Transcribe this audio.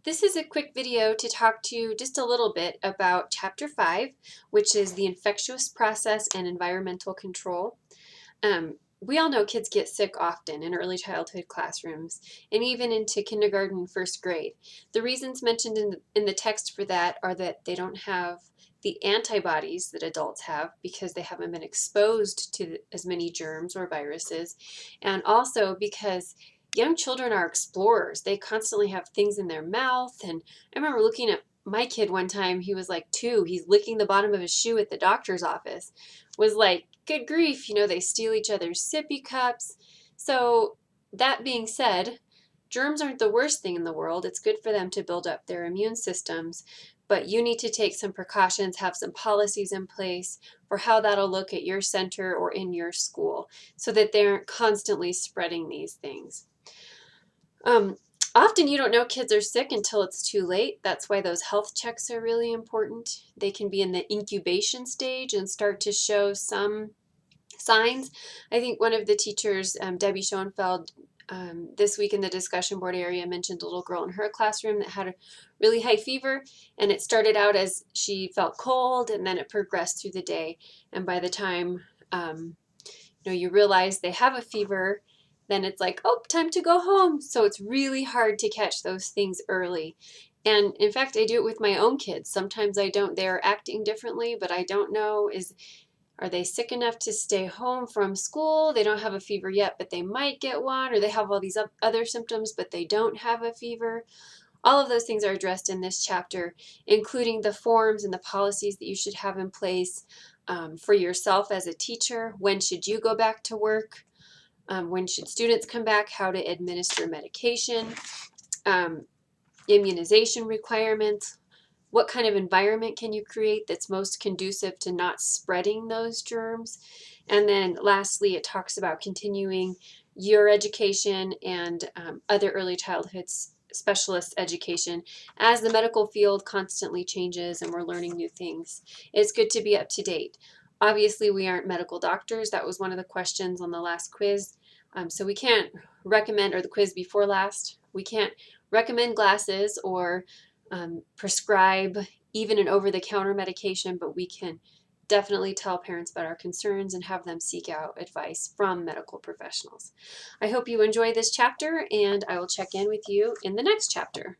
This is a quick video to talk to you just a little bit about Chapter 5, which is the infectious process and environmental control. We all know kids get sick often in early childhood classrooms and even into kindergarten and first grade. The reasons mentioned in the text for that are that they don't have the antibodies that adults have because they haven't been exposed to as many germs or viruses, and also because young children are explorers. They constantly have things in their mouth. And I remember looking at my kid one time. He was like 2. He's licking the bottom of his shoe at the doctor's office. Was like, good grief, they steal each other's sippy cups. So that being said, germs aren't the worst thing in the world. It's good for them to build up their immune systems, but you need to take some precautions, have some policies in place for how that'll look at your center or in your school so that they aren't constantly spreading these things. Often you don't know kids are sick until it's too late. That's why those health checks are really important. They can be in the incubation stage and start to show some signs. I think one of the teachers, Debbie Schoenfeld, this week in the discussion board area mentioned a little girl in her classroom that had a really high fever, and it started out as she felt cold and then it progressed through the day, and by the time you realize they have a fever, then it's like, oh, time to go home. So it's really hard to catch those things early. And in fact, I do it with my own kids. Sometimes I don't, they're acting differently, but I don't know, are they sick enough to stay home from school? They don't have a fever yet, but they might get one, or they have all these other symptoms, but they don't have a fever. All of those things are addressed in this chapter, including the forms and the policies that you should have in place for yourself as a teacher. When should you go back to work? When should students come back? How to administer medication, immunization requirements. What kind of environment can you create that's most conducive to not spreading those germs? And then lastly, it talks about continuing your education and other early childhood specialist education as the medical field constantly changes and we're learning new things. It's good to be up to date. Obviously, we aren't medical doctors. That was one of the questions on the last quiz. So we can't recommend, or the quiz before last, we can't recommend glasses or prescribe even an over-the-counter medication, but we can definitely tell parents about our concerns and have them seek out advice from medical professionals. I hope you enjoy this chapter, and I will check in with you in the next chapter.